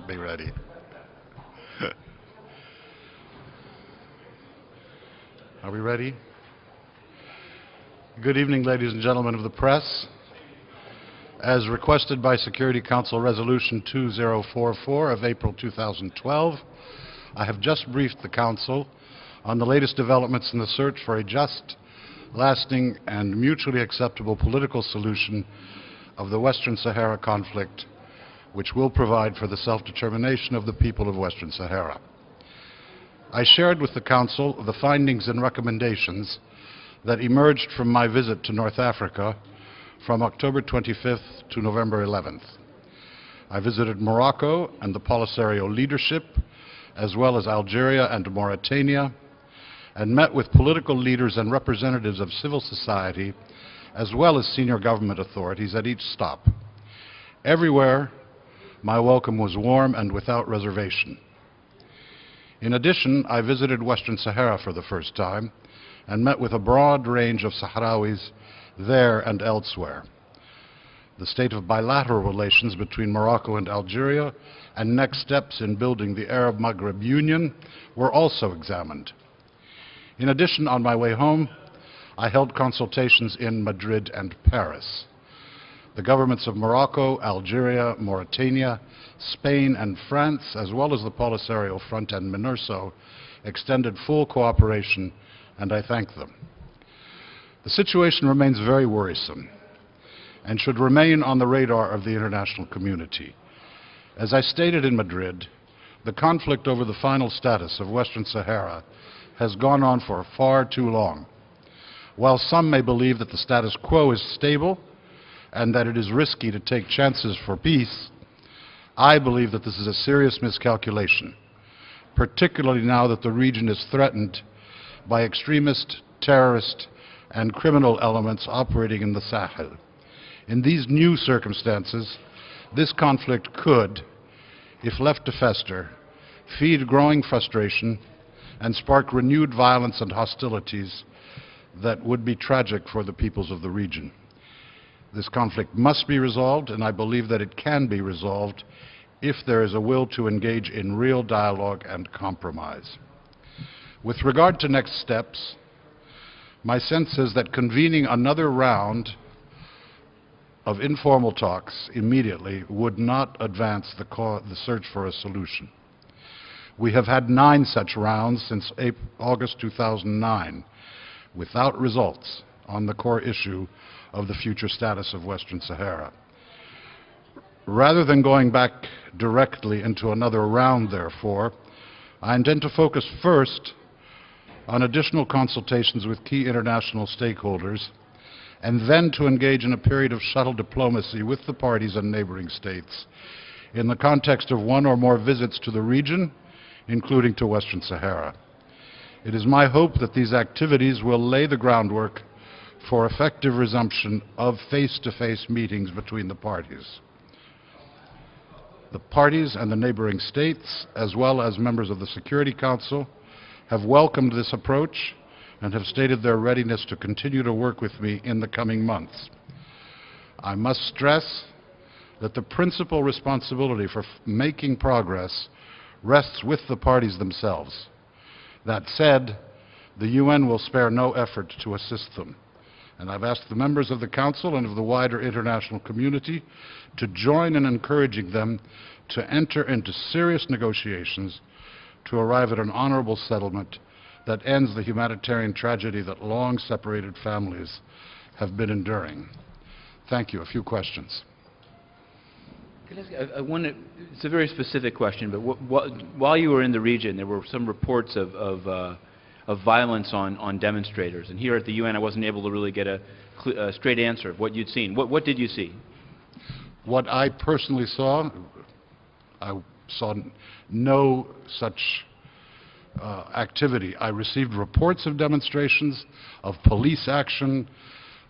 be ready. Are we ready? Good evening, ladies and gentlemen of the press. As requested by Security Council Resolution 2044 of April 2012, I have just briefed the Council on the latest developments in the search for a just, lasting, and mutually acceptable political solution of the Western Sahara conflict, which will provide for the self-determination of the people of Western Sahara. I shared with the Council the findings and recommendations that emerged from my visit to North Africa from October 25th to November 11th. I visited Morocco and the Polisario leadership, as well as Algeria and Mauritania, and met with political leaders and representatives of civil society, as well as senior government authorities at each stop. Everywhere, my welcome was warm and without reservation. In addition, I visited Western Sahara for the first time and met with a broad range of Sahrawis there and elsewhere. The state of bilateral relations between Morocco and Algeria and next steps in building the Arab-Maghreb Union were also examined. In addition, on my way home, I held consultations in Madrid and Paris. The governments of Morocco, Algeria, Mauritania, Spain, and France, as well as the Polisario Front and MINURSO, extended full cooperation, and I thank them. The situation remains very worrisome and should remain on the radar of the international community. As I stated in Madrid, the conflict over the final status of Western Sahara has gone on for far too long. While some may believe that the status quo is stable and that it is risky to take chances for peace, I believe that this is a serious miscalculation, particularly now that the region is threatened by extremist, terrorist, and criminal elements operating in the Sahel. In these new circumstances, this conflict could, if left to fester, feed growing frustration and spark renewed violence and hostilities that would be tragic for the peoples of the region. This conflict must be resolved, and I believe that it can be resolved if there is a will to engage in real dialogue and compromise. With regard to next steps, my sense is that convening another round of informal talks immediately would not advance the search for a solution. We have had 9 such rounds since August 2009, without results on the core issue of the future status of Western Sahara. Rather than going back directly into another round, therefore, I intend to focus first on additional consultations with key international stakeholders, and then to engage in a period of shuttle diplomacy with the parties and neighboring states in the context of 1 or more visits to the region, including to Western Sahara. It is my hope that these activities will lay the groundwork for effective resumption of face-to-face meetings between the parties. The parties and the neighboring states, as well as members of the Security Council, have welcomed this approach and have stated their readiness to continue to work with me in the coming months. I must stress that the principal responsibility for making progress rests with the parties themselves. That said, the UN will spare no effort to assist them, and I've asked the members of the Council and of the wider international community to join in encouraging them to enter into serious negotiations to arrive at an honorable settlement that ends the humanitarian tragedy that long separated families have been enduring. Thank you. A few questions. It's a very specific question, but while you were in the region, there were some reports of violence on demonstrators. And here at the UN, I wasn't able to really get a straight answer of what you'd seen. What did you see? What I personally saw, I saw no such activity. I received reports of demonstrations, of police action,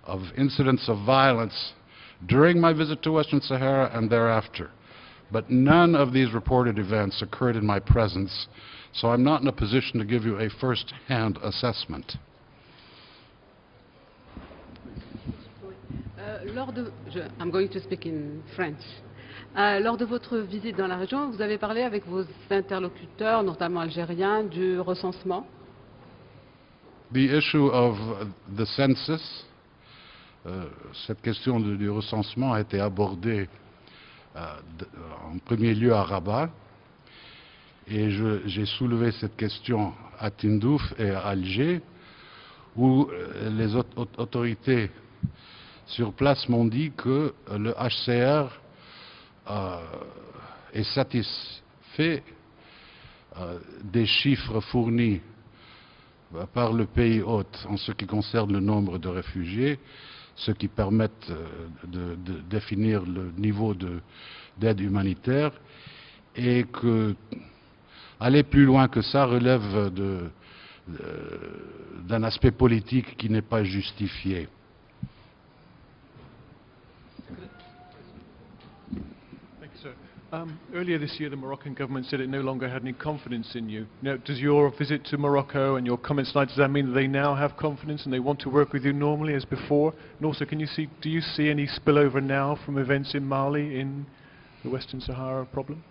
of incidents of violence during my visit to Western Sahara and thereafter. But none of these reported events occurred in my presence, so I'm not in a position to give you a first-hand assessment. I'm going to speak in French. Lors de votre visite dans la région, vous avez parlé avec vos interlocuteurs, notamment algériens, du recensement. The issue of the census, cette question du recensement a été abordée en premier lieu à Rabat, et j'ai soulevé cette question à Tindouf et à Alger, où les autorités sur place m'ont dit que le HCR est satisfait des chiffres fournis par le pays hôte en ce qui concerne le nombre de réfugiés, ce qui permet de définir le niveau d'aide humanitaire, et que aller plus loin que ça relève d'un aspect politique qui n'est pas justifié. Thank you, sir. Earlier this year, the Moroccan government said it no longer had any confidence in you. Now, does your visit to Morocco and your comments tonight, does that mean that they now have confidence and they want to work with you normally as before? And also, do you see any spillover now from events in Mali in the Western Sahara problem?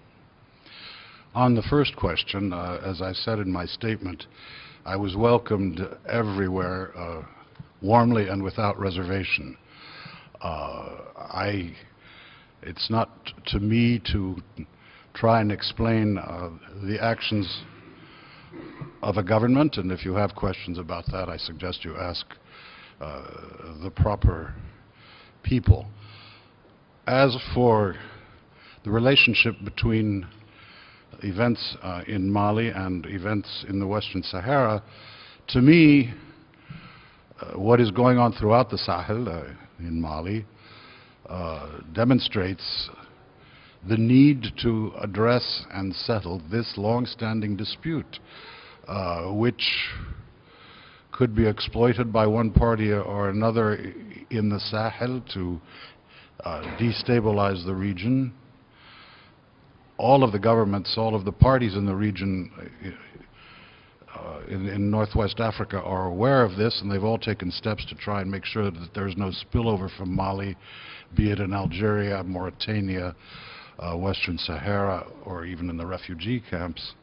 On the first question, as I said in my statement, I was welcomed everywhere warmly and without reservation. It's not to me to try and explain the actions of a government, and if you have questions about that, I suggest you ask the proper people. As for the relationship between events in Mali and events in the Western Sahara, to me, what is going on throughout the Sahel in Mali demonstrates the need to address and settle this long-standing dispute, which could be exploited by one party or another in the Sahel to destabilize the region. All of the governments, all of the parties in the region in Northwest Africa are aware of this, and they've all taken steps to try and make sure that there's no spillover from Mali, be it in Algeria, Mauritania, Western Sahara, or even in the refugee camps.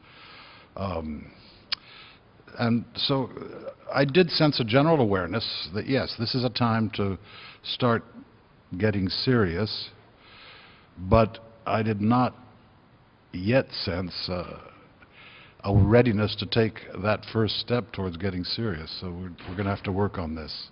And so I did sense a general awareness that, yes, this is a time to start getting serious, but I did not yet sense a readiness to take that first step towards getting serious. So we're going to have to work on this.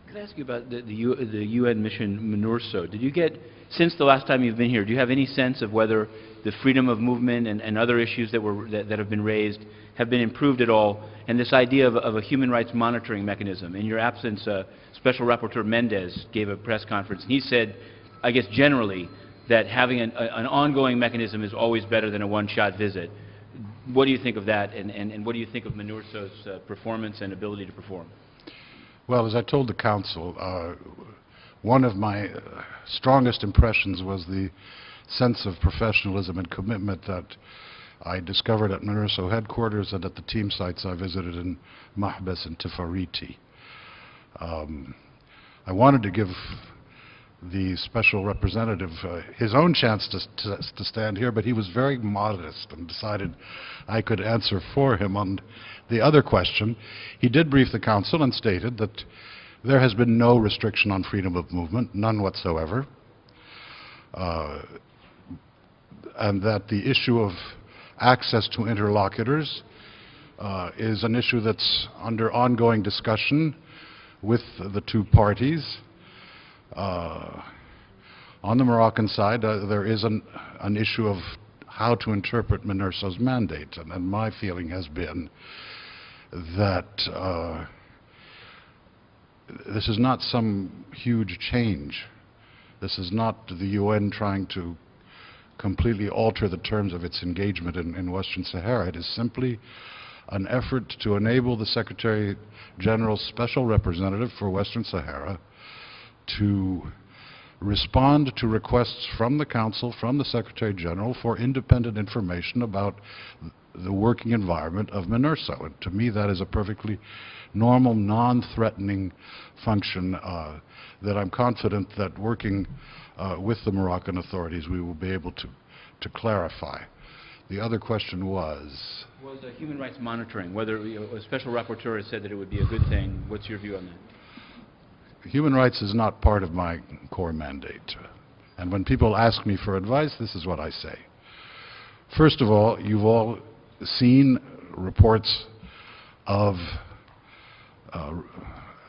Could I ask you about the UN mission MINURSO? Did you get, since the last time you've been here, do you have any sense of whether the freedom of movement and other issues that have been raised have been improved at all? And this idea of a human rights monitoring mechanism. In your absence, Special Rapporteur Mendez gave a press conference, and he said, I guess generally, that having an ongoing mechanism is always better than a one-shot visit. What do you think of that, and what do you think of MINURSO's performance and ability to perform? Well, as I told the Council, one of my strongest impressions was the sense of professionalism and commitment that I discovered at MINURSO headquarters and at the team sites I visited in Mahbes and Tifariti. I wanted to give the special representative his own chance to stand here, but he was very modest and decided I could answer for him on the other question. He did brief the Council and stated that there has been no restriction on freedom of movement, none whatsoever, and that the issue of access to interlocutors is an issue that's under ongoing discussion with the two parties. On the Moroccan side, there is an issue of how to interpret MINURSO's mandate, and my feeling has been that this is not some huge change. This is not the UN trying to completely alter the terms of its engagement in Western Sahara. It is simply an effort to enable the Secretary General's Special Representative for Western Sahara to respond to requests from the Council, from the Secretary General, for independent information about the working environment of MINURSO. And to me, that is a perfectly normal, non-threatening function that I'm confident that working with the Moroccan authorities we will be able to clarify. The other question was human rights monitoring, whether a special rapporteur has said that it would be a good thing. What's your view on that? Human rights is not part of my core mandate. And when people ask me for advice, this is what I say. First of all, you've all seen reports of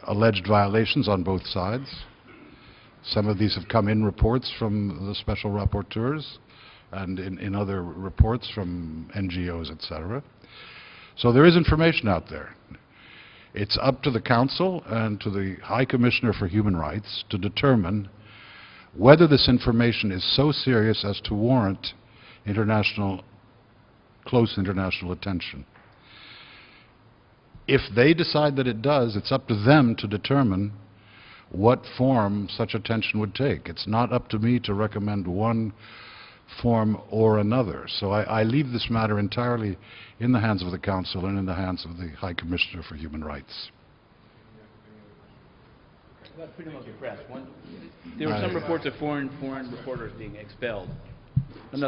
alleged violations on both sides. Some of these have come in reports from the special rapporteurs and in other reports from NGOs, etc. So there is information out there. It's up to the Council and to the High Commissioner for Human Rights to determine whether this information is so serious as to warrant close international attention. If they decide that it does, it's up to them to determine what form such attention would take. It's not up to me to recommend one form or another. So I leave this matter entirely in the hands of the Council and in the hands of the High Commissioner for Human Rights. About freedom of the press. There were some reports of foreign reporters being expelled.